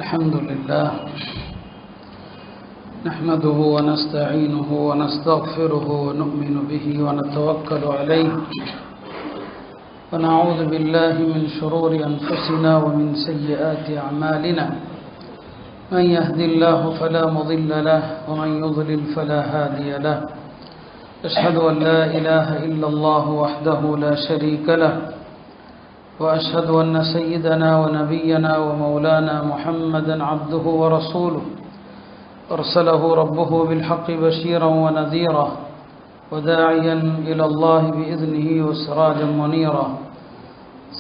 الحمد لله نحمده ونستعينه ونستغفره ونؤمن به ونتوكل عليه ونعوذ بالله من شرور أنفسنا ومن سيئات أعمالنا من يهد الله فلا مضل له ومن يضلل فلا هادي له أشهد أن لا إله إلا الله وحده لا شريك له وأشهد أن سيدنا ونبينا ومولانا محمدا عبده ورسوله أرسله ربه بالحق بشيرا ونذيرا وداعيا إلى الله بإذنه وسراجا منيرا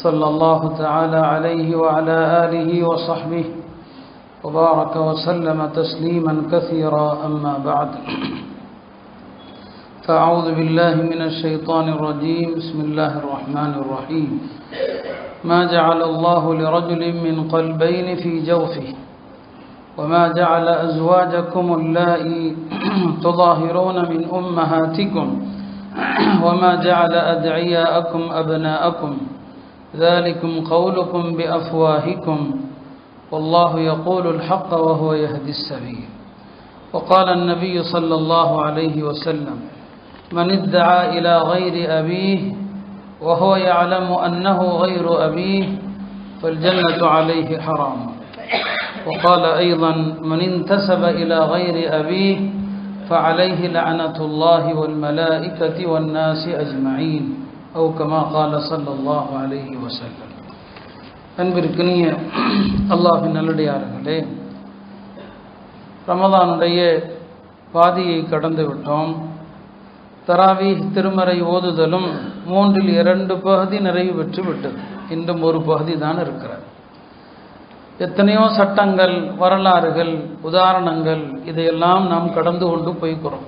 صلى الله تعالى عليه وعلى آله وصحبه وبارك وسلم تسليما كثيرا أما بعد فأعوذ بالله من الشيطان الرجيم بسم الله الرحمن الرحيم ما جعل الله لرجل من قلبين في جوفه وما جعل أزواجكم اللائي تظاهرون من أمهاتكم وما جعل أدعياءكم أبناءكم ذلكم قولكم بأفواهكم والله يقول الحق وهو يهدي السبيل وقال النبي صلى الله عليه وسلم من ادعى إلى غير أبيه وهو يعلم أنه غير أبيه فالجنة عليه حرام وقال أيضا من انتسب إلى غير أبيه فعليه لعنة الله والملائكة والناس أجمعين أو كما قال صلى الله عليه وسلم அன்பிற்கினிய அல்லாஹ்வின் நல்லடியார்களே, ரமதானுடைய பாதியை கடந்து விட்டோம். தராவீஹ் திருமறை ஓதுதலும் 2 பகுதி நிறைவு பெற்று விட்டது. இன்னும் ஒரு பகுதி தான் இருக்கிறது. எத்தனையோ சட்டங்கள், வரலாறுகள், உதாரணங்கள் இதையெல்லாம் நாம் கடந்து கொண்டு போய்க்கிறோம்.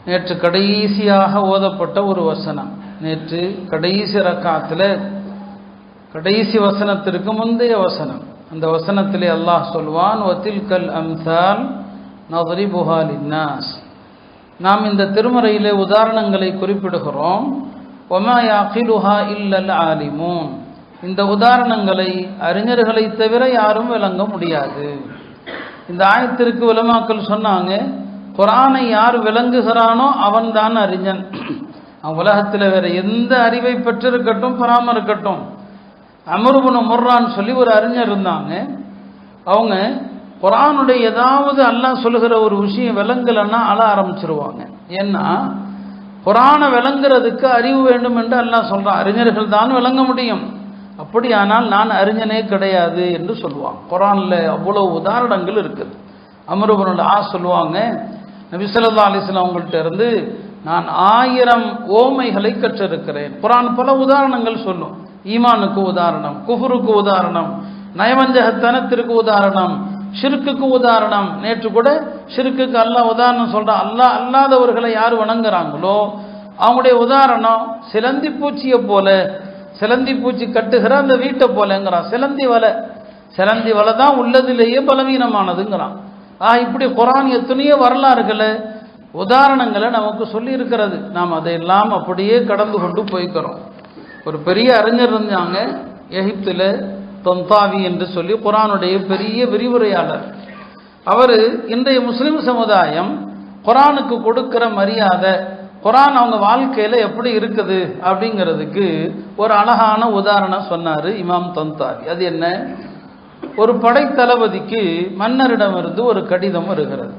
நேற்று கடைசியாக ஓதப்பட்ட ஒரு வசனம், நேற்று கடைசி ரக்காத்தில் கடைசி வசனத்திற்கு முந்தைய வசனம். அந்த வசனத்திலே அல்லாஹ் சொல்வான், வதில்கல் அம்சால் நضربها للناس. நாம் இந்த திருமறையிலே உதாரணங்களை குறிப்பிடுகிறோம். وما يعقلها إلا العالمون. இந்த உதாரணங்களை அறிஞர்களை தவிர யாரும் விளங்க முடியாது. இந்த ஆயத்திற்கு உலமாக்கள் சொன்னாங்க, குர்ஆனை யார் விளங்குகிறானோ அவன் தான் அறிஞன். உலகத்தில் வேற எந்த அறிவை பெற்றிருக்கட்டும் பெறாம இருக்கட்டும். அம்ர் இப்னு முர்ரான்னு சொல்லி ஒரு அறிஞர் இருந்தாங்க. அவங்க குர்ஆனுடைய ஏதாவது அல்லாஹ் சொல்லுகிற ஒரு விஷயம் விளங்கலைன்னா அழ ஆரம்பிச்சிருவாங்க. ஏன்னா குர்ஆனை விளங்குறதுக்கு அறிவு வேண்டும் என்று அல்லாஹ் சொல்றான். அறிஞர்கள் தான் விளங்க முடியும். அப்படியானால் நான் அறிஞனே கிடையாது என்று சொல்லுவாங்க. குர்ஆனில் அவ்வளவு உதாரணங்கள் இருக்குது. அம்ர் இப்னு ஆஸ் சொல்லுவாங்க, நபி ஸல்லல்லாஹு அலைஹி வஸல்லம் அவங்கள்ட்ட இருந்து நான் 1000 ஓமைகளை கற்றிருக்கிறேன். குர்ஆன் பல உதாரணங்கள் சொல்லும். ஈமானுக்கு உதாரணம், குஃபருக்கு உதாரணம், நயவஞ்சகத்தனத்திற்கு உதாரணம், ஷிர்க்குக்கு உதாரணம். நேற்று கூட ஷிர்க்குக்கு அல்லாஹ் உதாரணம் சொல்றான். அல்லாஹ் அல்லாதவர்களை யார் வணங்குறாங்களோ அவங்களுடைய உதாரணம் சிலந்தி பூச்சியை போல, சிலந்தி பூச்சி கட்டுகிற அந்த வீட்டை போலங்கிறான். சிலந்தி வலை தான் உள்ளதிலேயே பலவீனமானதுங்கிறான். இப்படி குர்ஆன் எத்தனையோ வரலாறுகளை, உதாரணங்களை நமக்கு சொல்லி இருக்கிறது. நாம் அதையெல்லாம் அப்படியே கடந்து கொண்டு போய்க்கிறோம். ஒரு பெரிய அறிஞர் இருந்தாங்க எகிப்தில், தொந்தாவி என்று சொல்லி, குர்ஆனுடைய பெரிய விரிவுரையாளர். அவர் இன்றைய முஸ்லிம் சமுதாயம் குர்ஆனுக்கு கொடுக்கிற மரியாதை, குர்ஆன் அவங்க வாழ்க்கையில் எப்படி இருக்குது அப்படிங்கிறதுக்கு ஒரு அழகான உதாரணம் சொன்னார் இமாம் தொந்தாவி. அது என்ன? ஒரு படைத்தளபதிக்கு மன்னரிடமிருந்து ஒரு கடிதம் வருகிறது.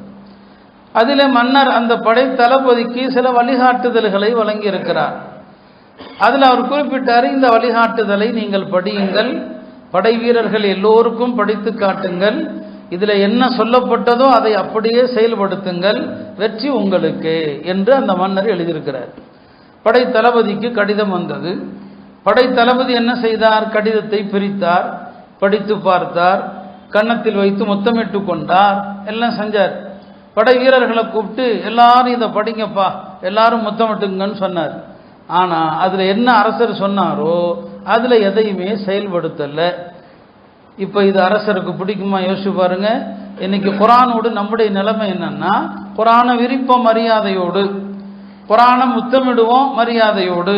அதில் மன்னர் அந்த படைத்தளபதிக்கு சில வழிகாட்டுதல்களை வழங்கி இருக்கிறார். அதில் அவர் குறிப்பிட்டார், இந்த வழிகாட்டுதலை நீங்கள் படியுங்கள், படை வீரர்கள் எல்லோருக்கும் படித்து காட்டுங்கள், இதில் என்ன சொல்லப்பட்டதோ அதை அப்படியே செயல்படுத்துங்கள், வெற்றி உங்களுக்கு என்று அந்த மன்னர் எழுதியிருக்கிறார். படை தளபதிக்கு கடிதம் வந்தது. படை தளபதி என்ன செய்தார்? கடிதத்தை பிரித்தார், படித்து பார்த்தார், கன்னத்தில் வைத்து முத்தமிட்டு கொண்டார், எல்லாம் செஞ்சார். படை வீரர்களை கூப்பிட்டு எல்லாரும் இதை படிங்கப்பா, எல்லாரும் முத்தமிட்டுங்கன்னு சொன்னார். ஆனால் அதில் என்ன அரசர் சொன்னாரோ அதில் எதையுமே செயல்படுத்தலை. இப்போ இது அரசருக்கு பிடிக்குமா? யோசிச்சு பாருங்க. இன்னைக்கு குர்ஆனோடு நம்முடைய நிலைமை என்னன்னா, குர்ஆனை விரிப்போம் மரியாதையோடு, குர்ஆனை முத்தமிடுவோம் மரியாதையோடு,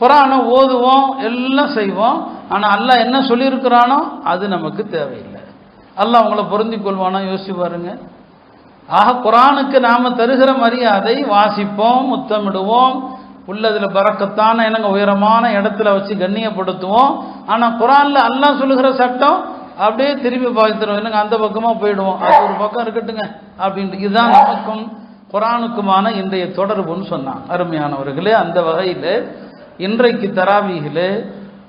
குர்ஆனை ஓதுவோம், எல்லாம் செய்வோம். ஆனால் அல்லாஹ் என்ன சொல்லியிருக்கிறானோ அது நமக்கு தேவையில்லை. அல்லாஹ் அவங்கள பொருந்தி கொள்வானா யோசிச்சு பாருங்க. ஆக குர்ஆனுக்கு நாம தருகிற மரியாதை, வாசிப்போம், முத்தமிடுவோம், உள்ளதில் பரக்கத்தான என்னங்க உயரமான இடத்துல வச்சு கண்ணியப்படுத்துவோம். ஆனால் குர்ஆன்ல அல்லாஹ் சொல்லுகிற சட்டம் அப்படியே திரும்பி பார்த்துருவோம், என்னங்க அந்த பக்கமாக போயிடுவோம், அது ஒரு பக்கம் இருக்கட்டுங்க அப்படின்ட்டு. இதுதான் நமக்கும் குர்ஆனுக்குமான இன்றைய தொடர்புன்னு சொன்னான். அருமையானவர்களே, அந்த வகையில் இன்றைக்கு தராவீஹில்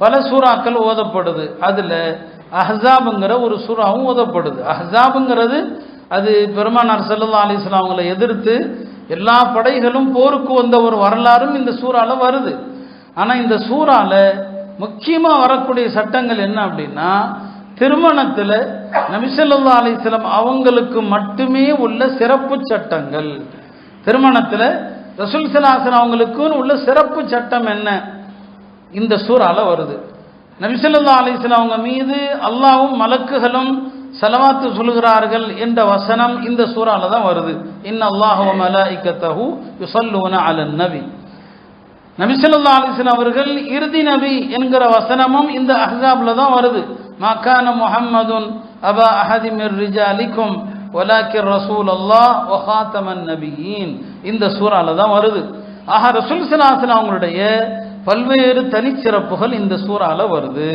பல சூறாக்கள் ஓதப்படுது. அதில் அஹ்ஸாபுங்கிற ஒரு சூறாவும் ஓதப்படுது. அஹ்ஸாபுங்கிறது அது பெருமானார் ஸல்லல்லாஹு அலைஹி வஸல்லம் அவங்களை எதிர்த்து எல்லா படைகளும் போருக்கு வந்த ஒரு வரலாறும் இந்த சூறால வருது. ஆனால் இந்த சூறால முக்கியமாக வரக்கூடிய சட்டங்கள் என்ன அப்படின்னா, திருமணத்தில் நபி ஸல்லல்லாஹு அலைஹி வஸல்லம் அவங்களுக்கு மட்டுமே உள்ள சிறப்பு சட்டங்கள். திருமணத்தில் ரசூல் ஸல்லல்லாஹு அலைஹி வஸல்லம் அவங்களுக்குன்னு உள்ள சிறப்பு சட்டம் என்ன இந்த சூறால வருது. நபி ஸல்லல்லாஹு அலைஹி வஸல்லம் அவங்க மீது அல்லாஹ்வும் மலக்குகளும் ஸலவாத்து சொல்கிறார்கள் என்ற வசனம் இந்த சூறால தான் வருது. இன்னல்லாஹ வ மலாயிகத்தஹு யுஸல்லூன அலன் நபி. நபி ஸல்லல்லாஹு அலைஹி வஸல்லம் அவர்கள் இறுதி நபி என்கிற வசனமும் இந்த அஹ்ஸாப்ல தான் வருது. மா கான முஹம்மதுன் அபா அஹதி மிர் ரிஜாலிக்கும் வலாக்கிர் ரசூலுல்லாஹ் வ காத்தமன் நபியீன் இந்த சூறால தான் வருது. ஆக ரசூல் ஸல்லல்லாஹு அலைஹி வஸல்லம் அவங்களுடைய பல்வேறு தனிச்சிறப்புகள் இந்த சூறால வருது.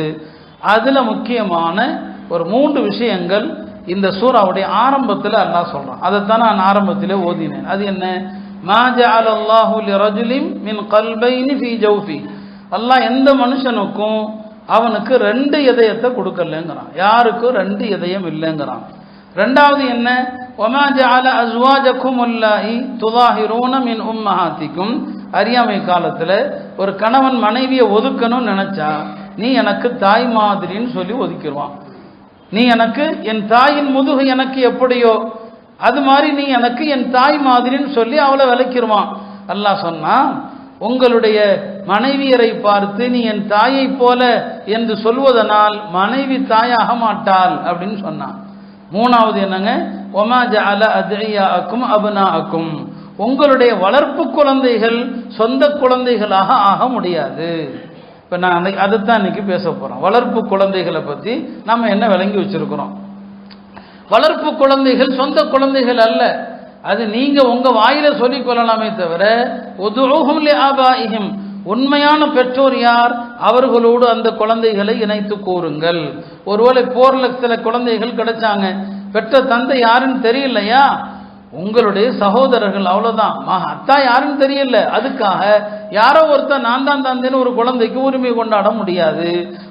அதுல முக்கியமான ஒரு 3 விஷயங்கள் இந்த சூறாவுடைய ஆரம்பத்தில் அல்லாஹ் சொல்றான். அதைத்தான் நான் ஆரம்பத்திலே ஓதினேன். அது என்ன? மா ஜஅலல்லாஹு லிரஜுலின் மின் கல்பைனி ஃபீ ஜௌஃபி. அல்லாஹ் எந்த மனுஷனுக்கும் அவனுக்கு 2 இதயத்தை கொடுக்கலங்கிறான். யாருக்கும் 2 இதயம் இல்லைங்கிறான். ரெண்டாவது என்ன? வமா ஜஅல அஸ்வாஜக்கும் அல்லாஹி துதாஹிரூன மின் உம்மஹாத்திக்கும். அறியாமை காலத்தில் ஒரு கணவன் மனைவியை ஒதுக்கணும்னு நினைச்சா நீ எனக்கு தாய் மாதிரின்னு சொல்லி ஒதுக்கிடுவான். நீ எனக்கு என் தாயின் முதுகு எனக்கு எப்படியோ அது மாதிரி நீ எனக்கு என் தாய் மாதிரின்னு சொல்லி அவளை விளக்கிடுவான். அல்லாஹ் சொன்னா, உங்களுடைய மனைவியரை பார்த்து நீ என் தாயை போல என்று சொல்வதனால் மனைவி தாயாக மாட்டாள் அப்படின்னு சொன்னான். மூணாவது என்னங்க? ஒமா ஜஅல அத்இயாஅக்கும் அப்னாஅக்கும். உங்களுடைய வளர்ப்பு குழந்தைகள் சொந்த குழந்தைகளாக ஆக முடியாது. இப்போ நான் அதைத்தான் இன்னைக்கு பேச போகிறோம். வளர்ப்பு குழந்தைகளை பற்றி நம்ம என்ன விளங்கி வச்சிருக்கிறோம்? வளர்ப்பு குழந்தைகள் சொந்த குழந்தைகள் அல்ல. அது நீங்கள் உங்கள் வாயில சொல்லிக் கொள்ளலாமே தவிர உதுஊஹும் லிஆபாஇஹிம். உண்மையான பெற்றோர் யார்? அவர்களோடு அந்த குழந்தைகளை இணைத்து கூறுங்கள். ஒருவேளை போரில் சில குழந்தைகள் கிடைச்சாங்க, பெற்ற தந்தை யாருன்னு தெரியலையா? உங்களுடைய சகோதரர்கள், அவ்வளோதான். அத்தா யாருன்னு தெரியல, அதுக்காக யாரோ ஒருத்தர் நான் தான் தந்தேன்னு ஒரு குழந்தைக்கு உரிமை கொண்டாட முடியாது.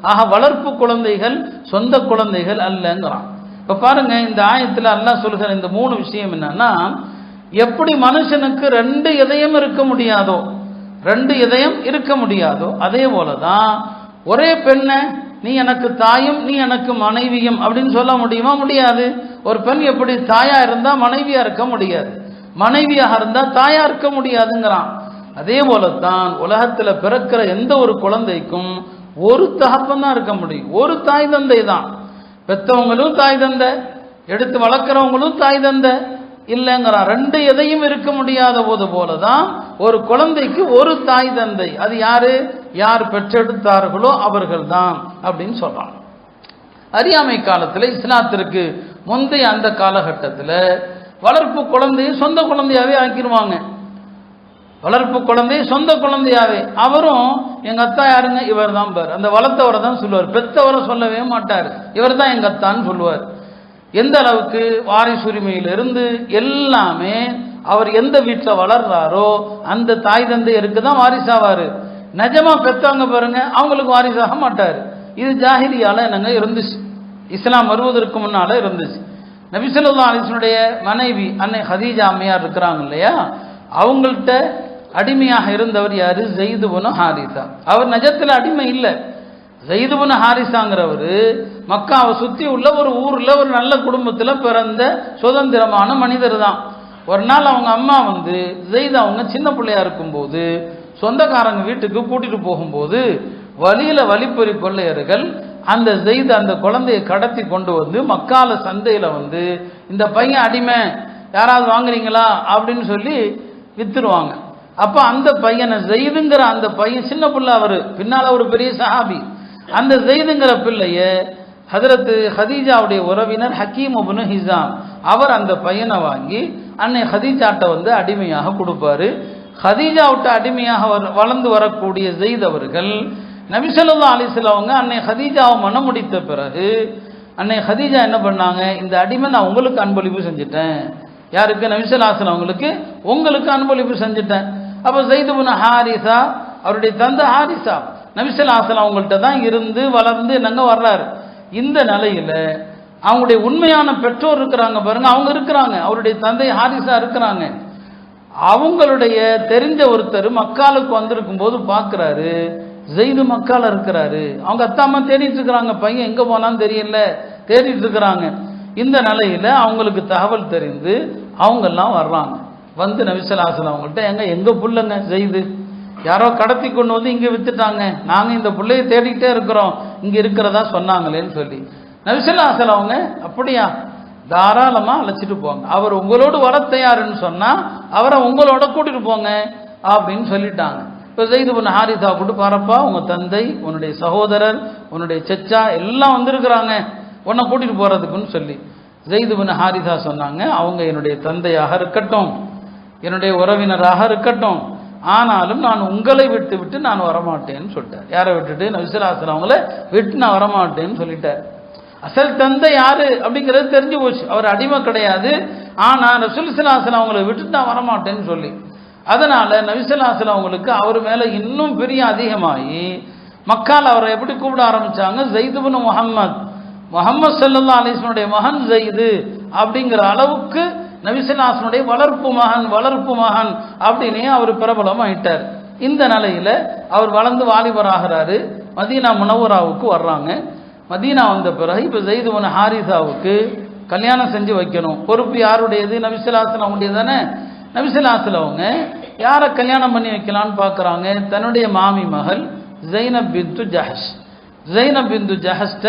ஆக வளர்ப்பு குழந்தைகள் சொந்த குழந்தைகள் அல்லங்கிறான். இப்போ பாருங்க, இந்த ஆயத்தில் அல்லாஹ் சொல்கிற இந்த 3 விஷயம் என்னன்னா, எப்படி மனுஷனுக்கு 2 இதயம் இருக்க முடியாதோ, 2 இதயம் இருக்க முடியாதோ, அதே போலதான் ஒரே பெண்ணை நீ எனக்கு தாயும் நீ எனக்கு மனைவியும் அப்படின்னு சொல்ல முடியுமா? முடியாது. ஒரு பெண் எப்படி தாயா இருந்தா மனைவியா இருக்க முடியாது, மனைவியாக இருந்தா தாயா இருக்க முடியாதுங்கிறான். அதே போலத்தான் உலகத்துல பிறக்கிற எந்த ஒரு குழந்தைக்கும் ஒரு தகப்பன் தான் இருக்க முடியும், ஒரு தாய் தந்தை தான். பெற்றவங்களும் தாய் தந்தை, எடுத்து வளர்க்குறவங்களும் தாய் தந்தை இல்லைங்கிறான். 2 எதையும் இருக்க முடியாத போது போலதான் ஒரு குழந்தைக்கு ஒரு தாய் தந்தை. அது யாரு? யார் பெற்றெடுத்தார்களோ அவர்கள் தான் அப்படின்னு சொல்றான். அறியாமை காலத்தில் இஸ்லாத்திற்கு முந்தைய அந்த காலகட்டத்தில் வளர்ப்பு குழந்தையை சொந்த குழந்தையாவே ஆக்கிடுவாங்க. வளர்ப்பு குழந்தையை சொந்த குழந்தையாவே. அவரும் எங்க அத்தா யாருங்க? இவர் தான் பார். அந்த வளர்த்தவரை தான் சொல்லுவார், பெத்தவரை சொல்லவே மாட்டார். இவர் தான் எங்க அத்தான்னு சொல்லுவார். எந்த அளவுக்கு வாரிசுரிமையிலிருந்து எல்லாமே அவர் எந்த வீட்டில் வளர்றாரோ அந்த தாய் தந்தையருக்கு தான் வாரிசாவாரு. நிஜமா பெற்றவங்க பாருங்க, அவங்களுக்கு வாரிசாக மாட்டார். இது ஜாஹிலியால என்னங்க இருந்துச்சு, இஸ்லாம் வருவதற்கு முன்னால இருந்துச்சு. நபி ஸல்லல்லாஹு அலைஹி வஸல்லம் மனைவி அன்னை ஹதீஜா அம்மையார் இருக்கிறாங்க இல்லையா, அவங்கள்ட்ட அடிமையாக இருந்தவர் யாரு? ஸைத் இப்னு ஹாரிஸா. அவர் நிஜத்தில் அடிமை இல்லை. ஸைத் இப்னு ஹாரிஸாங்கிறவர் மக்காவை சுற்றி உள்ள ஒரு ஊரில் ஒரு நல்ல குடும்பத்தில் பிறந்த சுதந்திரமான மனிதர் தான். ஒரு நாள் அவங்க அம்மா ஸைத் அவங்க சின்ன பிள்ளையா இருக்கும்போது சொந்தக்காரங்க வீட்டுக்கு கூட்டிட்டு போகும்போது வழியில வழிப்பறி கொள்ளையர்கள் அந்த ஸைத் அந்த குழந்தையை கடத்தி கொண்டு வந்து மக்கால சந்தையில இந்த பையன் அடிமை, யாராவது வாங்குறீங்களா அப்படின்னு சொல்லி வித்துருவாங்க. அப்ப அந்த பையனை ஸைதுங்கிற அந்த பையன் சின்ன பிள்ளை, அவரு பின்னால ஒரு பெரிய சஹாபி, அந்த ஸைதுங்கிற பிள்ளைய ஹதரத்து ஹதீஜாவுடைய உறவினர் ஹக்கீம் இப்னு ஹிஸாம் அவர் அந்த பையனை வாங்கி அன்னை ஹதீஜாட்ட வந்து அடிமையாக கொடுப்பாரு. ஹதீஜாவிட்ட அடிமையாக வளர்ந்து வரக்கூடிய ஸெய்த் அவர்கள் நபி ஸல்லல்லாஹு அலைஹி வஸல்லம் அவங்க அன்னை ஹதீஜாவை மனம் முடித்த பிறகு அன்னை ஹதீஜா என்ன பண்ணாங்க, இந்த அடிமை நான் உங்களுக்கு அன்பளிப்பு செஞ்சுட்டேன். யாருக்கு? நபி ஸல்லல்லாஹு அலைஹி வஸல்லம் அவங்களுக்கு, உங்களுக்கு அன்பளிப்பு செஞ்சுட்டேன். அப்போ ஸெய்த் இப்னு ஹாரிஸா அவருடைய தந்தை ஹாரிஸா நபி ஸல்லல்லாஹு அலைஹி வஸல்லம் அவங்கள்ட்ட தான் இருந்து வளர்ந்து என்னங்க வர்றாரு. இந்த நிலையில அவங்களுடைய உண்மையான பெற்றோர் இருக்கிறாங்க பாருங்க, அவங்க இருக்கிறாங்க, அவருடைய தந்தை ஹாரிஸா இருக்கிறாங்க. அவங்களுடைய தெரிஞ்ச ஒருத்தர் மக்காலுக்கு வந்திருக்கும் போது பார்க்குறாரு, ஸெய்து மக்கால இருக்கிறாரு. அவங்க அத்தாம்மா தேடிட்டு இருக்கிறாங்க, பையன் எங்கே போனான்னு தெரியல, தேடிட்டு இருக்கிறாங்க. இந்த நிலையில அவங்களுக்கு தகவல் தெரிந்து அவங்கெல்லாம் வர்றாங்க. வந்து நபி ஸல்லல்லாஹு அலைஹி வஸல்லம் அவங்கள்ட்ட, எங்க புள்ளைங்க ஸெய்து யாரோ கடத்தி கொண்டு வந்து இங்கே வித்துட்டாங்க, நாங்கள் இந்த பிள்ளையை தேடிக்கிட்டே இருக்கிறோம், இங்கே இருக்கிறதா சொன்னாங்களேன்னு சொல்லி நபி ஸல்லல்லாஹு அலைஹி வஸல்லம் அவங்க, அப்படியா, தாராளமாக அழைச்சிட்டு போங்க, அவர் உங்களோடு வர தயாருன்னு சொன்னால் அவரை உங்களோட கூட்டிட்டு போங்க அப்படின்னு சொல்லிட்டாங்க. இப்போ ஸெய்த் இப்னு ஹாரிஸா கூட்டு, பாரப்பா உங்கள் தந்தை, உன்னுடைய சகோதரர், உன்னுடைய சச்சா எல்லாம் வந்திருக்கிறாங்க உன்னை கூட்டிட்டு போகிறதுக்குன்னு சொல்லி ஸெய்த் இப்னு ஹாரிஸா சொன்னாங்க, அவங்க என்னுடைய தந்தையாக இருக்கட்டும், என்னுடைய உறவினராக இருக்கட்டும், ஆனாலும் நான் உங்களை விட்டு விட்டு நான் வரமாட்டேன்னு சொல்லிட்டேன். யாரை விட்டுட்டு? நபி ஸல்லல்லாஹு அலைஹி வஸல்லம் அவங்கள விட்டு நான் வரமாட்டேன்னு சொல்லிட்டார். அசல் தந்தை யாரு அப்படிங்கிறது தெரிஞ்சு போச்சு, அவர் அடிமை கிடையாது. ஆனால் ரசூல் ஸல்லல்லாஹு அலைஹி வஸல்லம் அவங்களை விட்டுட்டு நான் வரமாட்டேன்னு சொல்லி, அதனால நபி ஸல்லல்லாஹு அலைஹி வஸல்லம் அவங்களுக்கு அவர் மேலே இன்னும் பெரிய அதிகமாகி மக்கால் அவரை எப்படி கூப்பிட ஆரம்பிச்சாங்க, ஸெய்த் இப்னு முஹம்மது ஸல்லல்லாஹு அலைஹி வஸல்லம் மகன் ஸெய்து அப்படிங்கிற அளவுக்கு நபி ஸல்லல்லாஹு அலைஹி வஸல்லம் வளர்ப்பு மகன் அப்படின்னே அவர் பிரபலம் ஆயிட்டார். இந்த நிலையில அவர் வளர்ந்து வாலிபராகிறாரு. மதீனா முனவராவுக்கு வர்றாங்க. மதீனா வந்த பிறகு இப்போ ஸெய்த் இப்னு ஹாரிஸாவுக்கு கல்யாணம் செஞ்சு வைக்கணும். பொறுப்பு யாருடையது? நபி ஸல்லல்லாஹு அலைஹி வஸல்லம் உடையது தானே. நபி ஸல்லல்லாஹு அலைஹி வஸல்லம் அவங்க யாரை கல்யாணம் பண்ணி வைக்கலான்னு பார்க்குறாங்க. தன்னுடைய மாமி மகள் ஸைனப் பின்து ஜஹஷ்ட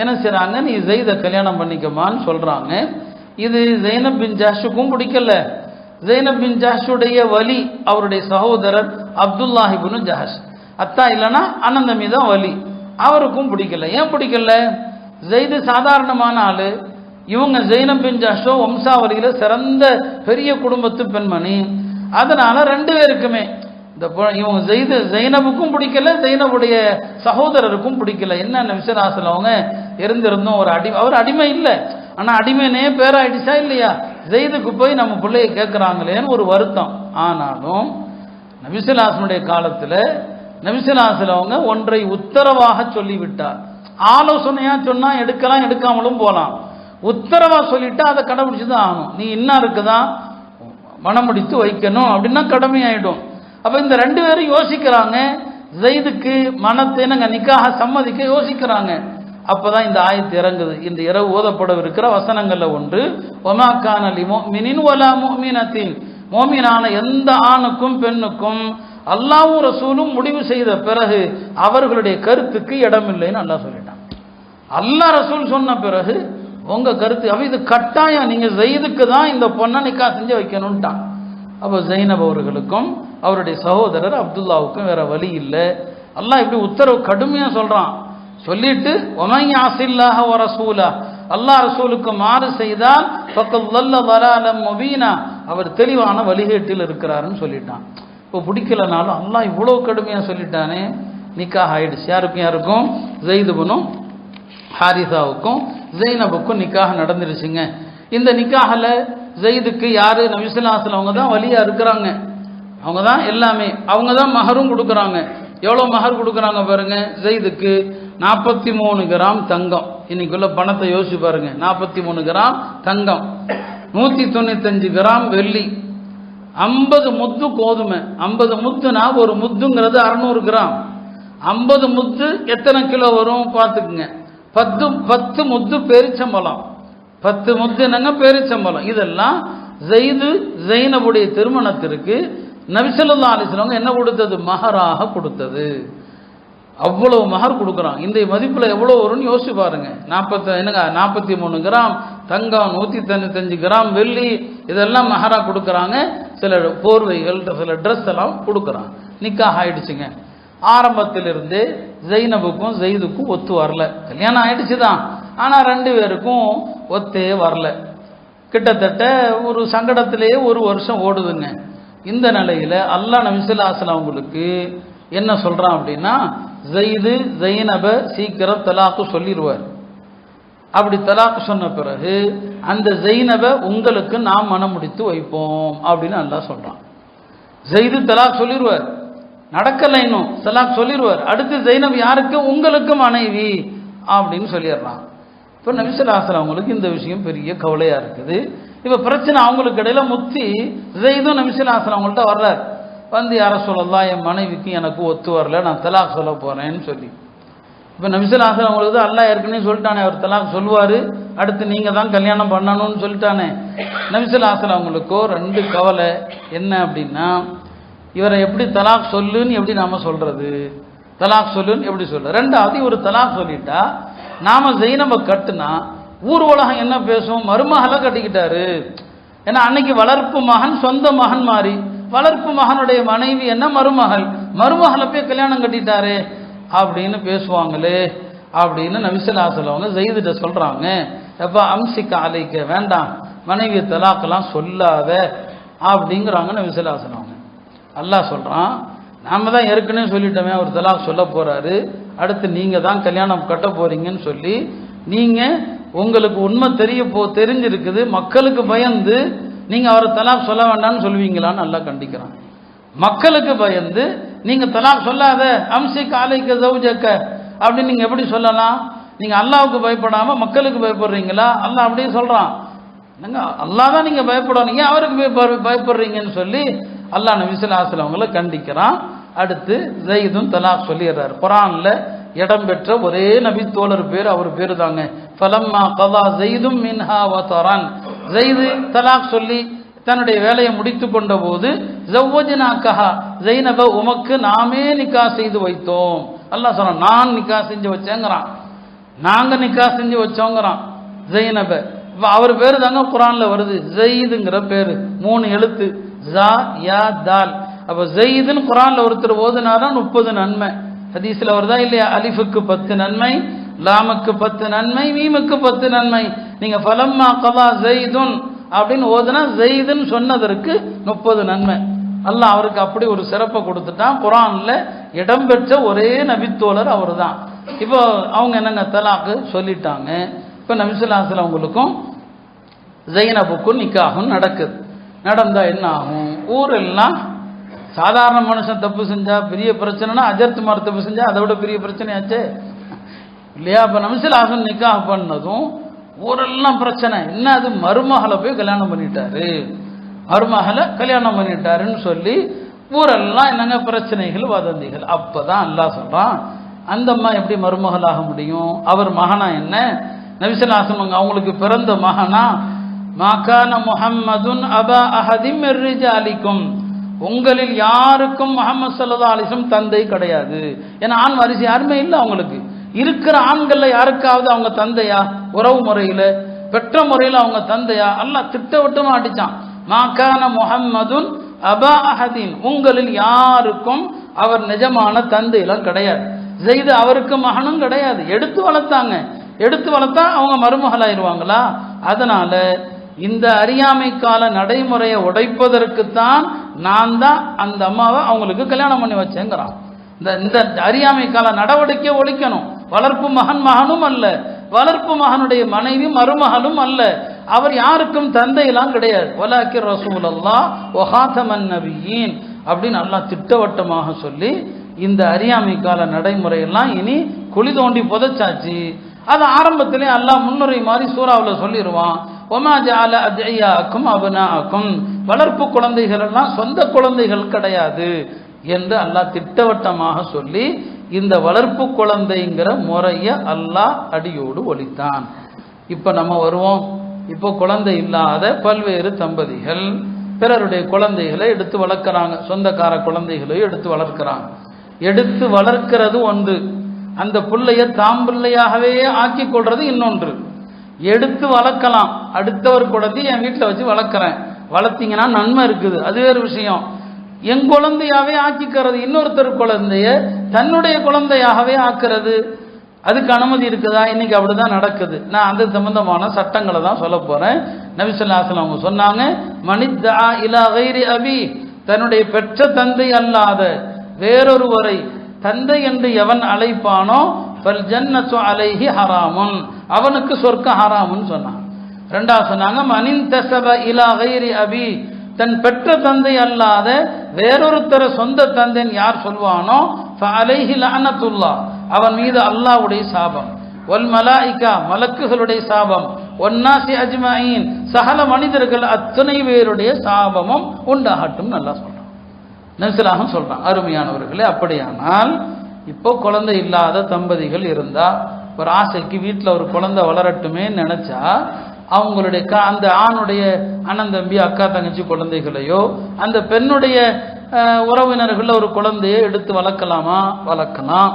என்ன செய்கிறாங்க, நீ ஸெய்தை கல்யாணம் பண்ணிக்கமான்னு சொல்கிறாங்க. இது ஸைனப் பின் ஜஹ்ஷுக்கும் பிடிக்கல. ஸைனப் பின் ஜஹ்ஷுடைய வலி அவருடைய சகோதரர் அப்துல்லாஹ் இப்னு ஜஹஷ், அத்தா இல்லைன்னா அண்ணன் தம்பி தான் வலி, அவருக்கும் பிடிக்கல. ஏன் பிடிக்கல? ஸெய்து சாதாரணமான ஆளு, இவங்க ஸைனப் பின் ஜஹ்ஷோ வம்சாவளியில் சிறந்த பெரிய குடும்பத்து பெண்மணி. அதனால ரெண்டு பேருக்குமே இந்த இவங்க ஸைனபுக்கும் பிடிக்கல, ஸைனபுடைய சகோதரருக்கும் பிடிக்கல. என்ன நபி ஸல்லல்லாஹு அலைஹி வஸல்லம் அவங்க இருந்திருந்தோம் ஒரு அவர் அடிமை இல்லை, ஆனால் அடிமைனே பேராயிடுச்சா இல்லையா, ஸெய்துக்கு போய் நம்ம பிள்ளையை கேட்குறாங்களேன்னு ஒரு வருத்தம். ஆனாலும் நபி ஸல்லல்லாஹு அலைஹி வஸல்லம் காலத்தில் நபி ஸல்லல்லாஹு அலைஹி வஸல்லம் அவங்க ஒன்றை உத்தரவாக சொல்லிவிட்டார். ஆலோசனையாக சொன்னால் எடுக்கலாம், எடுக்காமலும் போகலாம். உத்தரவாக சொல்லிவிட்டு அதை கடைபிடிச்சி தான் ஆகணும். நீ இன்னாருக்கு தான் மனம் முடித்து வைக்கணும் அப்படின்னா கடமையாயிடும். அப்போ இந்த ரெண்டு பேரும் யோசிக்கிறாங்க, ஸெய்துக்கு மனத்தை நாங்கள் நிக்காக சம்மதிக்க யோசிக்கிறாங்க. அப்போதான் இந்த ஆயத்து இறங்குது. இந்த இரவு ஓதப்படவிருக்கிற வசனங்கள்ல ஒன்று, வமா கான லிமுஃமினின் வலா முஃமினத்தின், மோமினான எந்த ஆணுக்கும் பெண்ணுக்கும் அல்லாஹ்வும் ரசூலும் முடிவு செய்த பிறகு அவர்களுடைய கருத்துக்கு இடமில்லைன்னு அல்லாஹ் சொல்லிட்டான். அல்லாஹ் ரசூல் சொன்ன பிறகு உங்க கருத்து, அப்போ இது கட்டாயம், நீங்க ஸெய்துக்கு தான் இந்த பொண்ணை நிக்கா செஞ்சு வைக்கணும்ட்டான். அப்போ ஸைனப் அவர்களுக்கும் அவருடைய சகோதரர் அப்துல்லாவுக்கும் வேற வழி இல்லை. அல்லாஹ் இப்படி உத்தரவு கடுமையா சொல்றான். சொல்லிட்டு ஒமன் யாஸில்லாஹ வ ரசூலா, அல்லாஹ் ரசூலுக்கு மாறு செய்தால் ஃபக்கத் ضل ضلالا முபீனா, அவர் தெளிவான வழிகேட்டில் இருக்கிறாருன்னு சொல்லிட்டான். இப்போ பிடிக்கலனாலும் அல்லாஹ் இவ்வளோ கடுமையா சொல்லிட்டானே, நிக்காஹ் ஆயிடுச்சு. யாருக்கும் ஸெய்த் இப்னு ஹாரிஸாவுக்கும் ஸைனபுக்கும் நிக்காஹ் நடந்துருச்சுங்க. இந்த நிக்காஹில் ஸெய்துக்கு யாரு? நபி ஸல்லல்லாஹு அலைஹி வஸல்லம் அவங்க தான் வலியா இருக்கிறாங்க, அவங்க தான் எல்லாமே, அவங்க தான் மஹரும் கொடுக்குறாங்க. எவ்வளோ மஹர் கொடுக்குறாங்க பாருங்க. ஸெய்துக்கு 43 கிராம் தங்கம். இன்னைக்குள்ள பணத்தை யோசிச்சு பாருங்க. 43 கிராம் தங்கம், 195 கிராம் வெள்ளி, 50 முத்து கோதுமை. 50 முத்துனா ஒரு முத்துங்கிறது 600 கிராம். 50 முத்து எத்தனை கிலோ வரும் பார்த்துக்குங்க. 10 முத்து பேரிச்சம்பழம். 10 முத்து என்னங்க பேரிச்சம்பழம். இதெல்லாம் ஸெய்து ஸைனபுடைய திருமணத்திற்கு நபி ஸல்லல்லாஹு அலைஹி வஸல்லம் என்ன கொடுத்தது? மஹராக கொடுத்தது. அவ்வளவு மஹர் கொடுக்குறான். இந்த மதிப்பில் எவ்வளோ வரும்னு யோசிச்சு பாருங்க. 43 கிராம் தங்கம், 195 கிராம் வெள்ளி, இதெல்லாம் மஹரா கொடுக்குறாங்க. சில போர்வைகள், சில ட்ரெஸ் எல்லாம் கொடுக்குறான். நிக்காஹ் ஆயிடுச்சுங்க. ஆரம்பத்திலிருந்து ஜெய்னபுக்கும் ஜெயிதுக்கும் ஒத்து வரல. கல்யாணம் ஆயிடுச்சு தான், ஆனால் 2 பேருக்கும் ஒத்தே வரல. கிட்டத்தட்ட ஒரு சங்கடத்திலேயே 1 வருஷம் ஓடுதுங்க. இந்த நிலையில் அல்லாஹ் நபி ஸல்லல்லாஹு அலைஹி வஸல்லம் அவங்களுக்கு என்ன சொல்கிறான் அப்படின்னா, ஜெயிது ஜெய்னபை சீக்கிரம் தலாக்கு சொல்லிடுவார். அப்படி தலாக்கு சொன்ன பிறகு அந்த ஜெய்னபை உங்களுக்கு நாம் மனம் முடித்து வைப்போம் அப்படின்னு அல்லாஹ் சொல்கிறான். ஜெயிது தலாக் சொல்லிடுவார், நடக்கலை இன்னும், தலாக் சொல்லிடுவார். அடுத்து ஜெய்னப் யாருக்கு? உங்களுக்கு மனைவி அப்படின்னு சொல்லிடுறான். இப்போ நபி ஸல்லல்லாஹு அலைஹி வஸல்லம் அவங்களுக்கு இந்த விஷயம் பெரிய கவலையாக இருக்குது. இப்போ பிரச்சனை அவங்களுக்கு இடையில முத்தி ஜெயிதும் நபி ஸல்லல்லாஹு அலைஹி வஸல்லம் அவங்கள்ட்ட வர்றார். வந்து யார சொல்லலாம், என் மனைவிக்கு எனக்கு ஒத்து வரல, நான் தலாக் சொல்ல போகிறேன்னு சொல்லி. இப்போ நபி ஸல்லல்லாஹு அலைஹி வஸல்லம் அவங்களுக்கு அல்லாஹ் ஏற்கனவே சொல்லிட்டானே, அவர் தலாக் சொல்லுவார், அடுத்து நீங்கள் தான் கல்யாணம் பண்ணணும்னு சொல்லிட்டானே. நபி ஸல்லல்லாஹு அலைஹி வஸல்லம் அவங்களுக்கோ 2 கவலை. என்ன அப்படின்னா, இவரை எப்படி தலாக் சொல்லுன்னு எப்படி நாம் சொல்கிறது, தலாக் சொல்லுன்னு எப்படி சொல்ல. 2வது, இவர் தலாக் சொல்லிட்டா நாம் ஜெய்னபை கட்டுனா ஊர் உலகம் என்ன பேசும், மருமகளை கட்டிக்கிட்டாரு. ஏன்னா அன்னைக்கு வளர்ப்பு மகன் சொந்த மகன் மாறி, வளர்ப்பு மகனுடைய மனைவி என்ன மருமகள், மருமகளை போய் கல்யாணம் கட்டிட்டாரு அப்படின்னு பேசுவாங்களே அப்படின்னு நபி ஸல்லல்லாஹு அலைஹி வஸல்லம் ஜெயிதுட்ட சொல்கிறாங்க. எப்போ அம்சிக்க அலைக்க, வேண்டாம் மனைவி தலாக்கெல்லாம் சொல்லாத அப்படிங்கிறாங்க நபி ஸல்லல்லாஹு அலைஹி வஸல்லம். அல்லாஹ் சொல்கிறான், நாம தான் ஏற்கனவே சொல்லிட்டோமே அவர் தலாக் சொல்ல போகிறாரு, அடுத்து நீங்கள் தான் கல்யாணம் கட்ட போகிறீங்கன்னு சொல்லி, நீங்கள் உங்களுக்கு உண்மை தெரிஞ்சிருக்குது, மக்களுக்கு பயந்து நீங்கள் அவரை தலாக் சொல்ல வேண்டாம்னு சொல்லுவீங்களான்னு நல்லா கண்டிக்கிறான். மக்களுக்கு பயந்து நீங்கள் தலாக் சொல்லாத, அம்சிக் அலைக்க ஜௌஜக்க அப்படின்னு நீங்கள் எப்படி சொல்லலாம்? நீங்கள் அல்லாவுக்கு பயப்படாமல் மக்களுக்கு பயப்படுறீங்களா? அல்லாஹ் அப்படியே சொல்கிறான். நீங்கள் அல்லாஹ் தான் நீங்கள் பயப்படணும், ஏன் அவருக்கு பயப்படுறீங்கன்னு சொல்லி அல்லாஹ் நபி ஸல்லல்லாஹு அலைஹி வஸல்லம் அவங்களை கண்டிக்கிறான். அடுத்து ஜெயிதும் தலாக் சொல்லிடுறார். குர்ஆன்ல இடம்பெற்ற ஒரே நபி தோழர் பேர் அவர் பேர் தாங்க. ஃபலம்மா கதா ஜெயிதும் மின்ஹா வதரன், ஜெயிது தலாக் சொல்லி தன்னுடைய வேலையை முடித்து கொண்ட போது ஜவ்வஜ்னாகஹா, ஜெய்னப உமக்கு நாமே நிக்கா செய்து வைத்தோம். அல்லாஹ் சொல்றான், நான் நிக்கா செஞ்சு வச்சேங்கிறான், நாங்க நிக்கா செஞ்சு வச்சோங்கிறான் ஜெய்னப. அவர் பேரு தாங்க குர்ஆன்ல வருது, ஜெயிதுங்கிற பேரு, 3 எழுத்து, ஜா யா தால். அப்ப ஜெயிதுன்னு குர்ஆன்ல ஒருத்தர் ஓதுனாரா 30 நன்மை. ஹதீஸ்ல வருதா இல்லையா? அலிஃபுக்கு 10 நன்மை, லாமுக்கு 10 நன்மை, மீமுக்கு 10 நன்மை. நீங்க ஃபலம்மா கதா ஜெயிதுன் அப்படின்னு ஓதுனா ஜெயிதுன்னு சொன்னதற்கு 30 நன்மை. அல்லாஹ் அவருக்கு அப்படி ஒரு சிறப்பை கொடுத்துட்டான். குர்ஆன்ல இடம்பெற்ற ஒரே நபித்தோழர் அவர் தான். இப்போ அவங்க என்னங்க தலாக்கு சொல்லிட்டாங்க. இப்போ நபி ஸல்லல்லாஹு அலைஹி வஸல்லம் அவங்களுக்கும் ஜெய்னபுக்கும் நிக்காகும் நடக்குது. நடந்தா என்ன ஆகும்? ஊரெல்லாம் சாதாரண மனுஷன் தப்பு செஞ்சா பெரிய பிரச்சனைனா, அஜர்த்துமார் தப்பு செஞ்சா அதை விட பெரிய பிரச்சனையாச்சே இல்லையா? இப்போ நபி ஸல்லல்லாஹு அலைஹி வஸல்லம் நிக்காஹ் பண்ணதும் ஊரெல்லாம் பிரச்சனை. என்ன அது, மருமகளை போய் கல்யாணம் பண்ணிட்டாரு, மருமகளை கல்யாணம் பண்ணிட்டாருன்னு சொல்லி ஊரெல்லாம் என்னங்க பிரச்சனைகள், வதந்திகள். அப்பதான் அல்லாஹ் சொல்றான், அந்த அம்மா எப்படி மருமகளாக முடியும்? அவர் மகனா என்ன? நபி ஸல்லல்லாஹு அலைஹி வஸல்லம் அவங்களுக்கு பிறந்த மகனா? மாகான முஹம்மதுன் அபா அஹதிம் மிர் ரிஜாலிக்கும், உங்களில் யாருக்கும் முஹம்மது ஸல்லல்லாஹு அலைஹி வஸல்லம் தந்தை கிடையாது. ஏன்னா ஆண் வாரிசு யாருமே இல்லை அவங்களுக்கு. இருக்கிற ஆண்கள்ல யாருக்காவது அவங்க தந்தையா? உறவு முறையில பெற்ற முறையில் அவங்க தந்தையா? அல்லாஹ் திட்டவட்டமா அடிச்சான், மாகான முஹம்மதுன் அபா அஹதின், உங்களில் யாருக்கும் அவர் நிஜமான தந்தையெல்லாம் கிடையாது. ஜெயிது அவருக்கு மகனும் கிடையாது. எடுத்து வளர்த்தாங்க, எடுத்து வளர்த்தா அவங்க மருமகளாயிருவாங்களா? அதனால இந்த அறியாமை கால நடைமுறையை உடைப்பதற்குத்தான் நான் தான் அந்த அம்மாவை அவங்களுக்கு கல்யாணம் பண்ணி வச்சேங்கிறான். இந்த அறியாமை கால நடவடிக்கை ஒழிக்கணும். வளர்ப்பு மகன் மகனும் அல்ல, வளர்ப்பு மகனுடைய மனைவி மருமகளும் அல்ல, அவர் யாருக்கும் தந்தையெல்லாம் கிடையாது. வலாக்கிர் ரசூலுல்லாஹ் வ ஹாதமன் நபியீன் அப்படின்னு அல்லாஹ் திட்டவட்டமாக சொல்லி இந்த அறியாமை கால நடைமுறையெல்லாம் இனி குழி தோண்டி புதைச்சாச்சு. அது ஆரம்பத்திலே அல்லாஹ் முன்னுரை மாதிரி சூறாவில் சொல்லிடுவான், ஒமா ஜஅல அத்இயாக்கும் அப்னாஅக்கும், வளர்ப்பு குழந்தைகள் எல்லாம் சொந்த குழந்தைகள் கிடையாது என்று அல்லாஹ் திட்டவட்டமாக சொல்லி இந்த வளர்ப்பு குழந்தைங்கிற முறையை அல்லாஹ் அடியோடு ஒழித்தான். இப்போ நம்ம வருவோம். இப்போ குழந்தை இல்லாத பல்வேறு தம்பதிகள் பிறருடைய குழந்தைகளை எடுத்து வளர்க்குறாங்க, சொந்தக்கார குழந்தைகளையும் எடுத்து வளர்க்குறாங்க. எடுத்து வளர்க்கிறது ஒன்று, அந்த பிள்ளைய தாம் பிள்ளையாகவே ஆக்கி கொள்றது இன்னொன்று. எடுத்து வளர்க்கலாம், அடுத்தவர் குழந்தை என் வீட்டில் வச்சு வளர்க்குறேன், வளர்த்தீங்கன்னா நன்மை இருக்குது, அது வேறு விஷயம். என் குழந்தையாவே ஆக்கிக்கிறது, இன்னொருத்தர் குழந்தைய தன்னுடைய குழந்தையாகவே ஆக்குறது, அதுக்கு அனுமதி இருக்குதா? இன்னைக்கு அப்படிதான் நடக்குது. நான் அது சம்பந்தமான சட்டங்களை தான் சொல்ல போறேன். நபி ஸல்லல்லாஹு அலைஹி வஸல்லம் அவங்க சொன்னாங்க, மனித்தா இலா கைரி அபி, தன்னுடைய பெற்ற தந்தை அல்லாத வேறொருவரை தந்தை என்று எவன் அழைப்பானோ ஃபல் ஜன்னத்து அலைஹி ஹராமுன், அவனுக்கு சொர்க்கம் ஹராமுன்னு சொன்னாங்க. ரெண்டாவது சொன்னாங்க, மனின்தஸப இலா கைரி அபி, தன் பெற்ற தந்தை அல்லாத வேறொருத்தர சொந்த தந்தைன்னு யார் சொல்வானோ ஃபஅலைஹி லஅனத்துல்லாஹ், அவன் மீது அல்லாஹ்வுடைய சாபம், வல் மலாயிகா, மலக்குகளுடைய சாபம், வன்னாசி அஜ்மஈன், சகல மனிதர்கள் அத்தனை பேருடைய சாபமும் உண்டாகட்டும் நல்லா சொல்றான். நபிஸல்லாஹு சொல்றான். அருமையானவர்களே, அப்படியானால் இப்போ குழந்தை இல்லாத தம்பதிகள் இருந்தா ஒரு ஆசைக்கு வீட்டில் ஒரு குழந்தை வளரட்டுமே நினைச்சா அவங்களுடைய அந்த ஆணுடைய அண்ணன் தம்பி அக்கா தங்கச்சி குழந்தைகளையோ அந்த பெண்ணுடைய உறவினர்கள் ஒரு குழந்தையை எடுத்து வளர்க்கலாமா? வளர்க்கலாம்.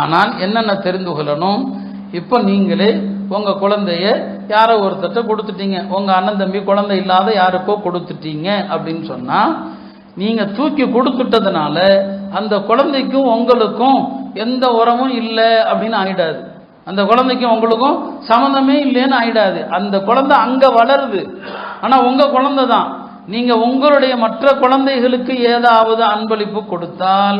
ஆனால் என்னென்ன தெரிந்து கொள்ளணும், இப்போ நீங்களே உங்க குழந்தைய யாரோ ஒருத்தட்ட கொடுத்துட்டீங்க, உங்க அண்ணன் தம்பி குழந்தை இல்லாத யாருக்கோ கொடுத்துட்டீங்க அப்படின்னு சொன்னா, நீங்க தூக்கி கொடுத்துட்டதுனால அந்த குழந்தைக்கும் உங்களுக்கும் எந்த உறவும் இல்லை அப்படின்னு ஆயிடாது. அந்த குழந்தைக்கும் உங்களுக்கும் சம்மந்தமே இல்லைன்னு ஆயிடாது. அந்த குழந்தை அங்க வளருது, ஆனா உங்க குழந்தை தான். நீங்க உங்களுடைய மற்ற குழந்தைகளுக்கு ஏதாவது அன்பளிப்பு கொடுத்தால்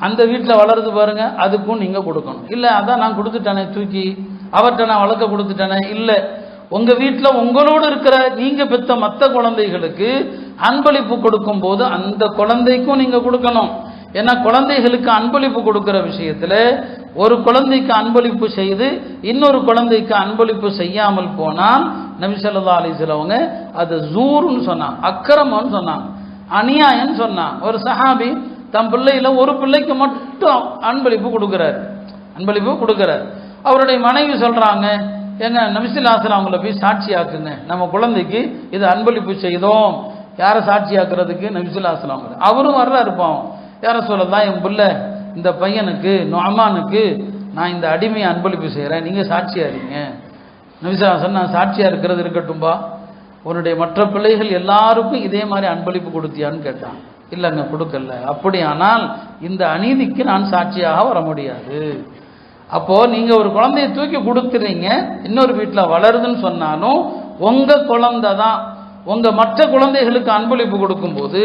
அந்த வீட்டில் வளருது பாருங்க, அதுக்கும் நீங்க கொடுக்கணும். இல்லை அதான் நான் கொடுத்துட்டேனே, தூக்கி அவர்கிட்ட நான் வளர்க்க கொடுத்துட்டேனே, இல்லை உங்க வீட்டில் உங்களோடு இருக்கிற நீங்க பெற்ற மற்ற குழந்தைகளுக்கு அன்பளிப்பு கொடுக்கும் போது அந்த குழந்தைக்கும் நீங்க கொடுக்கணும். ஏன்னா குழந்தைகளுக்கு அன்பளிப்பு கொடுக்கிற விஷயத்துல ஒரு குழந்தைக்கு அன்பளிப்பு செய்து இன்னொரு குழந்தைக்கு அன்பளிப்பு செய்யாமல் போனால் நபி ஸல்லல்லாஹு அலைஹி வஸல்லம் அது ஜூர்னு சொன்னாங்க, அக்கிரமம்னு சொன்னாங்க, அநியாயம்னு சொன்னாங்க. ஒரு சஹாபி தம் பிள்ளையில ஒரு பிள்ளைக்கு மட்டும் அன்பளிப்பு கொடுக்கிறார். அவருடைய மனைவி சொல்றாங்க, எங்க நபி ஸல்லல்லாஹு அலைஹி வஸல்லம் அவங்கள போய் சாட்சியாக்குங்க, நம்ம குழந்தைக்கு இது அன்பளிப்பு செய்தோம். யாரை சாட்சியாக்குறதுக்கு? நபி ஸல்லல்லாஹு அலைஹி வஸல்லம். அவரும் வர்ற இருப்பான், யார சொல்லலாம், என் பிள்ளை இந்த பையனுக்கு நுஅமானுக்கு நான் இந்த அடிமையை அன்பளிப்பு செய்கிறேன், நீங்கள் சாட்சியா இருங்க. நபி ஸல்லல்லாஹு அலைஹி வஸல்லம், நான் சாட்சியா இருக்கிறது இருக்கட்டும்பா, உன்னுடைய மற்ற பிள்ளைகள் எல்லாருக்கும் இதே மாதிரி அன்பளிப்பு கொடுத்தியான்னு கேட்டான். இல்லைங்க கொடுக்கல. அப்படியானால் இந்த அநீதிக்கு நான் சாட்சியாக வர முடியாது. அப்போ நீங்க ஒரு குழந்தையை தூக்கி கொடுத்துறீங்க, இன்னொரு வீட்டில் வளருதுன்னு சொன்னாலும் உங்க குழந்தை தான். உங்க மற்ற குழந்தைகளுக்கு அன்பளிப்பு கொடுக்கும்போது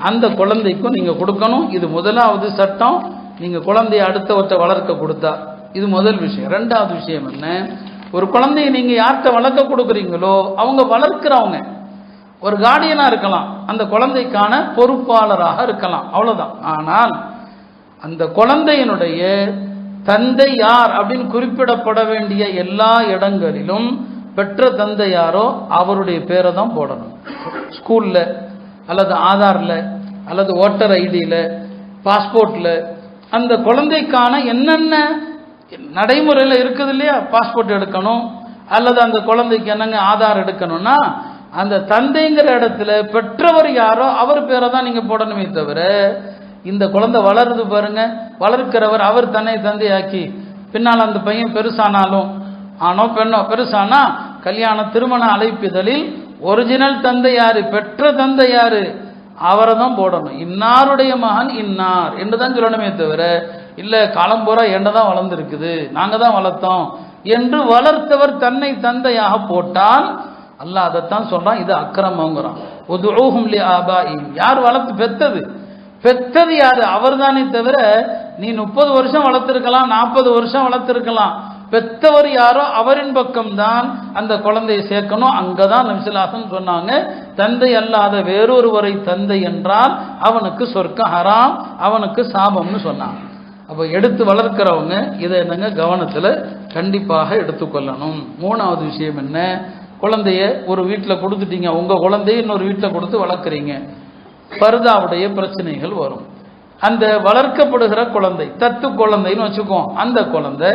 அந்த குழந்தைக்கும் நீங்க கொடுக்கணும். இது முதலாவது சட்டம். நீங்க குழந்தைய அடுத்தவற்றை வளர்க்க கொடுத்தா இது முதல் விஷயம். ரெண்டாவது விஷயம் என்ன, ஒரு குழந்தைய நீங்க யார்கிட்ட வளர்க்க கொடுக்குறீங்களோ அவங்க வளர்க்கிறவங்க ஒரு கார்டியனா இருக்கலாம், அந்த குழந்தைக்கான பொறுப்பாளராக இருக்கலாம், அவ்வளவுதான். ஆனால் அந்த குழந்தையினுடைய தந்தை யார் அப்படின்னு குறிப்பிடப்பட வேண்டிய எல்லா இடங்களிலும் பெற்ற தந்தை யாரோ அவருடைய பேரை தான் போடணும். ஸ்கூல்ல அல்லது ஆதார்ல அல்லது ஓட்டர் ஐடியில பாஸ்போர்ட்ல அந்த குழந்தைக்கான என்னென்ன நடைமுறையில் இருக்குது இல்லையா, பாஸ்போர்ட் எடுக்கணும் அல்லது அந்த குழந்தைக்கு என்னங்க ஆதார் எடுக்கணும்னா அந்த தந்தைங்கிற இடத்துல பெற்றவர் யாரோ அவர் பேரை தான் நீங்க போடணுமே தவிர, இந்த குழந்தை வளருது பாருங்க, வளர்க்கிறவர் அவர் தன்னை தந்தையாக்கி பின்னால் அந்த பையன் பெருசானாலும் ஆனோ பெண்ணோ பெருசானா கல்யாண திருமண அழைப்பிதழில் ஒரிஜினல் தந்தை யாரு, பெற்ற தந்தை யாரு, அவரை தான் போடணும். இன்னாருடைய மகன் இன்னார் என்று தான் சொல்லணுமே தவிர, இல்ல காலம்பூரா என்னதான் வளர்ந்துருக்குது நாங்க தான் வளர்த்தோம் என்று வளர்த்தவர் தன்னை தந்தையாக போட்டால் அல்லாஹ் அதைத்தான் சொல்றான், இது அக்கிரமங்கிறான். உதுஊஹும் லிஆபாஇஹிம், யார் வளர்த்து பெத்தது யாரு, அவர் தானே தவிர நீ 30 வருஷம் வளர்த்திருக்கலாம் 40 வருஷம் வளர்த்திருக்கலாம், பெத்தவர் யாரோ அவரின் பக்கம்தான் அந்த குழந்தையை சேர்க்கணும். அங்கதான் நபி ஸல்லல்லாஹு அலைஹி வஸல்லம் சொன்னாங்க, தந்தை அல்லாத வேறொருவரை தந்தை என்றால் அவனுக்கு சொர்க்கம் ஹராம், அவனுக்கு சாபம்னு சொன்னாங்க. அப்போ எடுத்து வளர்க்கிறவங்க இதை என்னங்க கவனத்துல கண்டிப்பாக எடுத்துக்கொள்ளணும். மூணாவது விஷயம் என்ன, குழந்தைய ஒரு வீட்டில் கொடுத்துட்டீங்க, உங்க குழந்தைய இன்னொரு வீட்டில் கொடுத்து வளர்க்குறீங்க, பர்தாவுடைய பிரச்சனைகள் வரும். அந்த வளர்க்கப்படுகிற குழந்தை தத்து குழந்தைன்னு வச்சுக்கோம், அந்த குழந்தை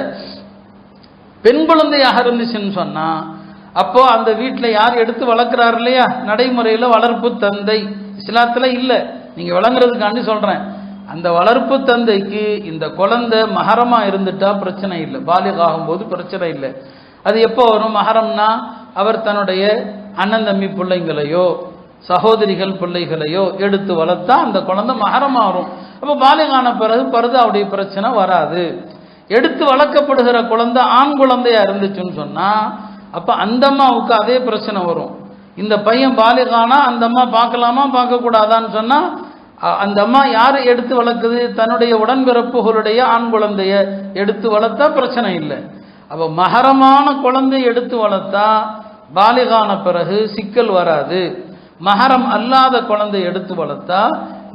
பெண் குழந்தையாக இருந்துச்சுன்னு சொன்னா அப்போ அந்த வீட்டில் யார் எடுத்து வளர்க்குறாரு இல்லையா, நடைமுறையில் வளர்ப்பு தந்தை இஸ்லாத்துல இல்லை, நீங்க விளங்குறதுக்காண்டி சொல்றேன். அந்த வளர்ப்பு தந்தைக்கு இந்த குழந்தை மஹரமா இருந்துட்டா பிரச்சனை இல்லை, பாலிக் ஆகும்போது பிரச்சனை இல்லை. அது எப்போ வரும் மஹரம்னா, அவர் தன்னுடைய அண்ணன் தம்பி பிள்ளைங்களையோ சகோதரிகள் பிள்ளைகளையோ எடுத்து வளர்த்தா அந்த குழந்தை மஹரமாகும். அப்போ பாலிகான பிறகு பர்தாவுடைய பிரச்சனை வராது. எடுத்து வளர்க்கப்படுகிற குழந்தை ஆண் குழந்தையா இருந்துச்சுன்னு சொன்னா அப்ப அந்த அம்மாவுக்கு அதே பிரச்சனை வரும். இந்த பையன் பாலிகானா அந்த அம்மா பார்க்கலாமா பார்க்க கூடாதான்னு சொன்னா அந்த அம்மா யாரு எடுத்து வளர்க்குது? தன்னுடைய உடன்பிறப்புகளுடைய ஆண் குழந்தைய எடுத்து வளர்த்தா பிரச்சனை இல்லை. அப்ப மஹரமான குழந்தை எடுத்து வளர்த்தா பாலிகான பிறகு சிக்கல் வராது. மஹரம் அல்லாத குழந்தை எடுத்து வளர்த்தா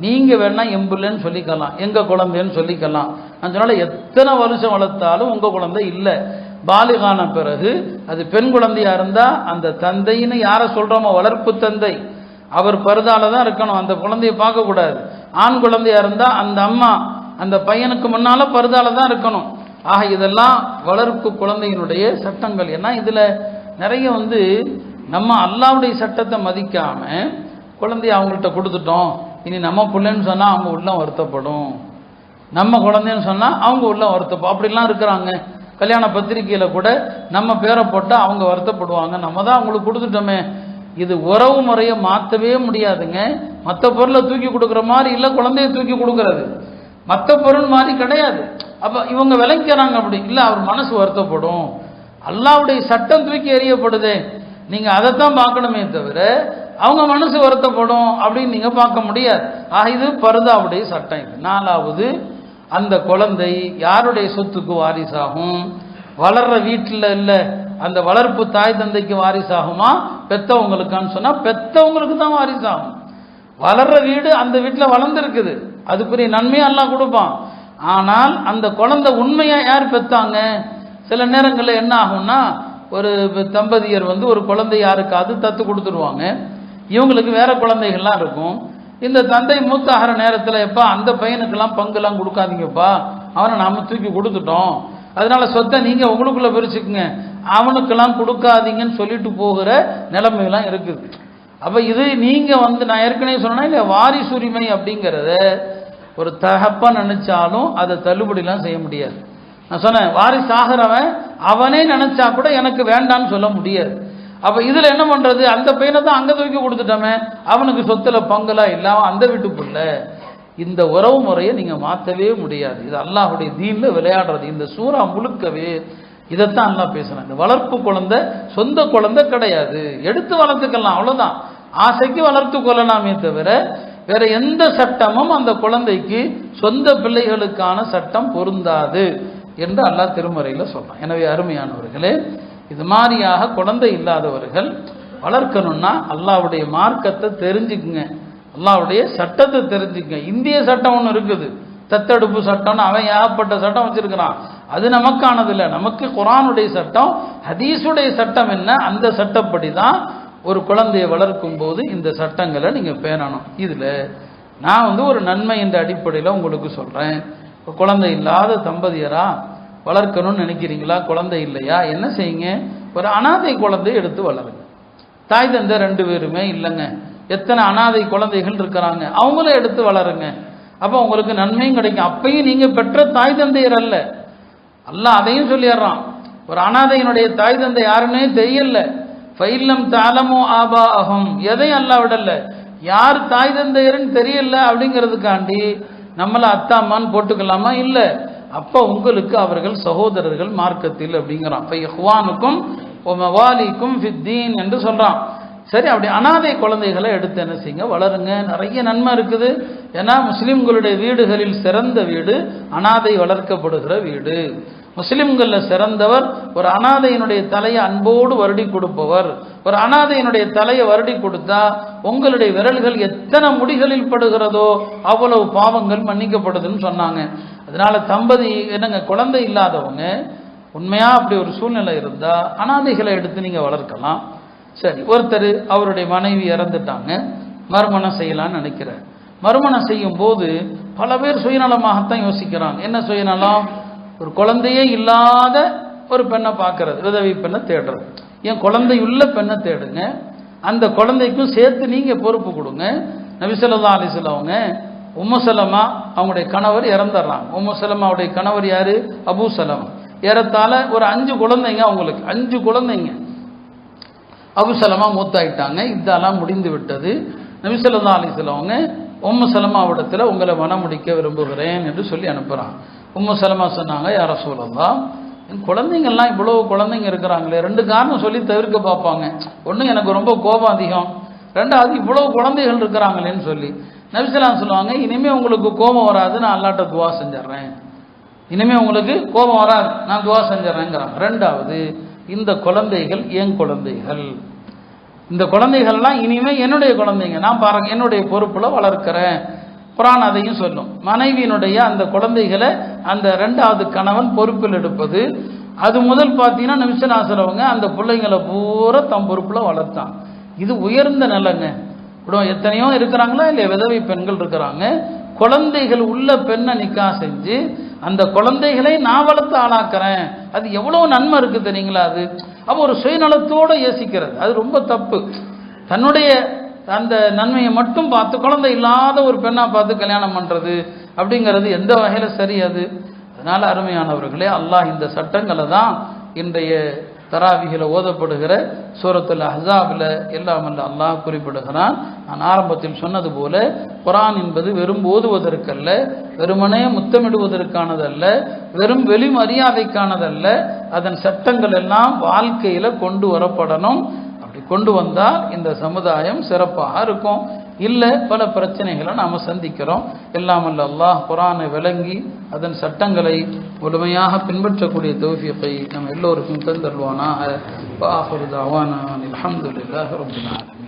நீங்க வேணா எம்புலன்னு சொல்லிக்கலாம், எங்க குழந்தைன்னு சொல்லிக்கலாம். அதனால எத்தனை வருஷம் வளர்த்தாலும் உங்க குழந்தை இல்லை. பாலிகான பிறகு அது பெண் குழந்தையா இருந்தா அந்த தந்தைன்னு யார சொல்றோமோ வளர்ப்பு தந்தை அவர் பர்தால தான் இருக்கணும், அந்த குழந்தைய பார்க்க கூடாது. ஆண் குழந்தையா இருந்தா அந்த அம்மா அந்த பையனுக்கு முன்னால பர்தால தான் இருக்கணும். ஆக இதெல்லாம் வளர்ப்பு குழந்தையினுடைய சட்டங்கள். ஏன்னா இதுல நிறைய நம்ம அல்லாஹ்வுடைய சட்டத்தை மதிக்காம குழந்தைய அவங்கள்ட்ட கொடுத்துட்டோம், இனி நம்ம பிள்ளைன்னு சொன்னா அவங்க உள்ள வருத்தப்படும், நம்ம குழந்தைன்னு சொன்னா அவங்க உள்ள வருத்தப்படும், அப்படிலாம் இருக்கிறாங்க. கல்யாண பத்திரிகையில கூட நம்ம பேரை போட்டா அவங்க வருத்தப்படுவாங்க, நம்ம தான் அவங்களுக்கு கொடுத்துட்டோமே. இது உறவு முறையை மாற்றவே முடியாதுங்க. மற்ற பொருளை தூக்கி கொடுக்குற மாதிரி இல்லை குழந்தைய தூக்கி கொடுக்கறது, மற்ற பொருள் மாதிரி கிடையாது. அப்ப இவங்க விளங்கிறாங்க அப்படி இல்லை, அவர் மனசு வருத்தப்படும். அல்லாஹ்வுடைய சட்டம் தூக்கி எறியப்படுதே, நீங்க அதைத்தான் பார்க்கணுமே தவிர அவங்க மனசு வருத்தப்படும் அப்படின்னு நீங்க பார்க்க முடியாது. ஆக இது பர்தாவுடைய சட்டம். இது நாலாவது, அந்த குழந்தை யாருடைய சொத்துக்கு வாரிசாகும்? வளர்ற வீட்டில் இல்லை அந்த வளர்ப்பு தாய் தந்தைக்கு வாரிசாகுமா பெத்தவங்களுக்கான்னு சொன்னா பெத்தவங்களுக்கு தான் வாரிசாகும். வளர்ற வீடு அந்த வீட்டில் வளர்ந்துருக்குது, அதுக்குரிய நன்மையை எல்லாம் கொடுப்பான். ஆனால் அந்த குழந்தை உண்மையா யார் பெத்தாங்க? சில நேரங்களில் என்ன ஆகும்னா ஒரு தம்பதியர் ஒரு குழந்தை யாருக்காவது தத்து கொடுத்துருவாங்க, இவங்களுக்கு வேற குழந்தைகள்லாம் இருக்கும். இந்த தந்தை மூத்தாகிற நேரத்தில் எப்பா அந்த பையனுக்கெல்லாம் பங்குலாம் கொடுக்காதீங்கப்பா, அவனை நாம தூக்கி கொடுத்துட்டோம், அதனால சொத்தை நீங்க உங்களுக்குள்ள பிரிச்சுக்குங்க, அவனுக்கெல்லாம் கொடுக்காதீங்கன்னு சொல்லிட்டு போகிற நிலைமையெல்லாம் இருக்குது. அப்ப இது நீங்க நான் ஏற்கனவே சொன்னா இல்ல வாரிசுரிமை அப்படிங்கிறத ஒரு தகப்பா நினைச்சாலும் அதை தள்ளுபடிலாம் செய்ய முடியாது. நான் சொன்னேன் வாரிசாகிறவன் அவனே நினைச்சா கூட எனக்கு வேண்டான்னு சொல்ல முடியாது. அப்ப இதுல என்ன பண்றது? அந்த பையனை தான் அங்க தூக்கி கொடுத்துட்டோமே, அவனுக்கு சொத்துல பங்குலாம் இல்லாம அந்த வீட்டுக்குள்ள இந்த உறவு முறையை நீங்க மாற்றவே முடியாது. இது அல்லாஹ்வுடைய தீன்ல விளையாடுறது. இந்த சூரா முழுக்கவே இதைத்தான் அல்லாஹ் பேசுறாங்க. இந்த வளர்ப்பு குழந்தை சொந்த குழந்தை கிடையாது, எடுத்து வளர்த்துக்கலாம், அவ்வளவுதான். ஆசைக்கு வளர்த்து கொள்ளலாமே தவிர வேற எந்த சட்டமும் அந்த குழந்தைக்கு சொந்த பிள்ளைகளுக்கான சட்டம் பொருந்தாது என்று அல்லாஹ் திருமறையில சொல்றான். எனவே அருமையானவர்களே, இது மாதிரியாக குழந்தை இல்லாதவர்கள் வளர்க்கணும்னா அல்லாஹ்வுடைய மார்க்கத்தை தெரிஞ்சுக்குங்க, அல்லாஹ்வுடைய சட்டத்தை தெரிஞ்சுக்குங்க. இந்திய சட்டம் ஒன்று இருக்குது, தத்தெடுப்பு சட்டம்னு அவன் ஏகப்பட்ட சட்டம் வச்சிருக்கிறான், அது நமக்கானது இல்லை. நமக்கு குர்ஆனுடைய சட்டம் ஹதீஸுடைய சட்டம் என்ன, அந்த சட்டப்படி தான் ஒரு குழந்தையை வளர்க்கும் போது இந்த சட்டங்களை நீங்க பேணணும். இதுல நான் ஒரு நன்மை என்ற அடிப்படையில் உங்களுக்கு சொல்றேன். இப்போ குழந்தை இல்லாத தம்பதியரா வளர்க்கணும்னு நினைக்கிறீங்களா? குழந்தை இல்லையா? என்ன செய்யுங்க, ஒரு அனாதை குழந்தை எடுத்து வளருங்க. தாய் தந்தை 2 பேருமே இல்லைங்க, எத்தனை அனாதை குழந்தைகள் இருக்கிறாங்க, அவங்கள எடுத்து வளருங்க. அப்போ உங்களுக்கு நன்மையும் கிடைக்கும். அப்பையும் நீங்க பெற்ற தாய் தந்தையர் அல்ல, அல்லாஹ் அதையும் சொல்லிடுறான். ஒரு அனாதையினுடைய தாய் தந்தை யாருன்னே தெரியல, ஃபைல்லம் தாலமோ ஆபா அஹம், எதையும் அல்லாஹ் விடல, யார் தாய் தந்தையர்னு தெரியல அப்படிங்கிறதுக்காண்டி நம்மள அத்தாமான்னு போட்டுக்கலாமா? இல்லை. அப்போ உங்களுக்கு அவர்கள் சகோதரர்கள் மார்க்கத்தில் அப்படிங்கிறான். இஹ்வானுக்கும் மவாலிக்கும் ஃபித்தீன் என்று சொல்றான். சரி, அப்படி அனாதை குழந்தைகளை எடுத்து என்ன செய்யுங்க, வளருங்க. நிறைய நன்மை இருக்குது. ஏன்னா முஸ்லிம்களுடைய வீடுகளில் சிறந்த வீடு அனாதை வளர்க்கப்படுகிற வீடு. முஸ்லிம்கள்ல சிறந்தவர் ஒரு அனாதையினுடைய தலையை அன்போடு வருடி கொடுப்பவர். ஒரு அனாதையினுடைய தலையை வருடி கொடுத்தா உங்களுடைய விரல்கள் எத்தனை முடிகளில் படுகிறதோ அவ்வளவு பாவங்கள் மன்னிக்கப்படுதுன்னு சொன்னாங்க. அதனால தம்பதி என்னங்க, குழந்தை இல்லாதவங்க உண்மையா அப்படி ஒரு சூழ்நிலை இருந்தா அனாதைகளை எடுத்து நீங்க வளர்க்கலாம். சரி, ஒருத்தர் அவருடைய மனைவி இறந்துட்டாங்க, மறுமணம் செய்யலான்னு நினைக்கிறார். மறுமணம் செய்யும் போது பல பேர் சுயநலமாகத்தான் யோசிக்கிறாங்க. என்ன சுயநலம்? ஒரு குழந்தையே இல்லாத ஒரு பெண்ணை பார்க்கறது, உதவி பெண்ணை தேடுறது. என் குழந்தையுள்ள பெண்ணை தேடுங்க, அந்த குழந்தைக்கும் சேர்த்து நீங்க பொறுப்பு கொடுங்க. நபி ஸல்லல்லாஹு அலைஹி வஸல்லம் அவங்க உம்மு சலமா அவங்களுடைய கணவர் இறந்துடுறாங்க. உம்மு சலமாவுடைய கணவர் யாரு? அபூ சலமா. ஏறத்தாழ ஒரு 5 குழந்தைங்க, அவங்களுக்கு 5 குழந்தைங்க. அபூ சலமா மூத்தாயிட்டாங்க, இதெல்லாம் முடிந்து விட்டது. நபி ஸல்லல்லாஹு அலைஹி வஸல்லம் அவங்க உம்மு சலமாவிடத்தில் உங்களை மணமுடிக்க விரும்புகிறேன் என்று சொல்லி அனுப்புகிறான். உம்மு சலமா சொன்னாங்க, யா ரசூலல்லாஹ், என் குழந்தைங்கள்லாம் இவ்வளோ குழந்தைங்க இருக்கிறாங்களே, 2 காரணம் சொல்லி தவிர்க்க பார்ப்பாங்க. ஒன்று, எனக்கு ரொம்ப கோபம் அதிகம், 2வது இவ்வளோ குழந்தைகள் இருக்கிறாங்களேன்னு சொல்லி. நபி ஸல்லல்லாஹு அலைஹி வஸல்லம் சொல்லுவாங்க, இனிமேல் உங்களுக்கு கோபம் வராது, நான் அல்லாஹ்ட்ட துவா செஞ்சிடறேன். இனிமேல் உங்களுக்கு கோபம் வராது, நான் துவா செஞ்சிடறேங்கிறாங்க. 2வது, இந்த குழந்தைகள் என் குழந்தைகள், இந்த குழந்தைகள்லாம் இனிமேல் என்னுடைய குழந்தைங்க, நான் பாருங்க என்னுடைய பொறுப்பில் வளர்க்கிறேன். குர்ஆன் அதையும் சொல்லும். மனைவியினுடைய அந்த குழந்தைகளை அந்த 2வது கணவன் பொறுப்பில் எடுப்பது. அது முதல் பார்த்தீங்கன்னா நபி ஸல்லல்லாஹு அலைஹி வஸல்லம் அந்த பிள்ளைங்களை பூரா தம் பொறுப்பில் வளர்த்தான். இது உயர்ந்த நிலைங்க. இப்போ எத்தனையோ இருக்கிறாங்களா இல்லை, விதவை பெண்கள் இருக்கிறாங்க. குழந்தைகள் உள்ள பெண்ணை நிக்கா செஞ்சு அந்த குழந்தைகளை நான் வளர்த்து ஆளாக்குறேன். அது எவ்வளோ நன்மை இருக்குது தெரியுங்களா? அது அப்போ ஒரு சுயநலத்தோடு யோசிக்கிறது அது ரொம்ப தப்பு. தன்னுடைய அந்த நன்மையை மட்டும் பார்த்து குழந்தை இல்லாத ஒரு பெண்ணா பார்த்து கல்யாணம் பண்ணுறது அப்படிங்கிறது எந்த வகையில் சரி? அது அதனால் அருமையானவர்களே, அல்லாஹ் இந்த சட்டங்களை தான் இன்றைய தராவிகளை ஓதப்படுகிற சூரத்துல் அஹ்ஸாபில் எல்லாம் அல்லாஹ் குறிப்பிடுகிறான். நான் ஆரம்பத்தில் சொன்னது போல குர்ஆன் என்பது வெறும் ஓதுவதற்கல்ல, வெறுமனே முத்தமிடுவதற்கானதல்ல, வெறும் வெளி மரியாதைக்கானதல்ல. அதன் சட்டங்கள் எல்லாம் வாழ்க்கையில் கொண்டு வரப்படணும். அப்படி கொண்டு வந்தால் இந்த சமுதாயம் சிறப்பாக இருக்கும். இல்லை, பல பிரச்சனைகளை நாம் சந்திக்கிறோம். எல்லாம் அல்லாஹ் குர்ஆனை விளங்கி அதன் சட்டங்களை முழுமையாக பின்பற்றக்கூடிய தௌஃபீகை நம்ம எல்லோருக்கும் தந்தருவானாக. வஆகிரு தஅவானா அல்ஹம்துலில்லாஹி ரப்பில் ஆலமீன்.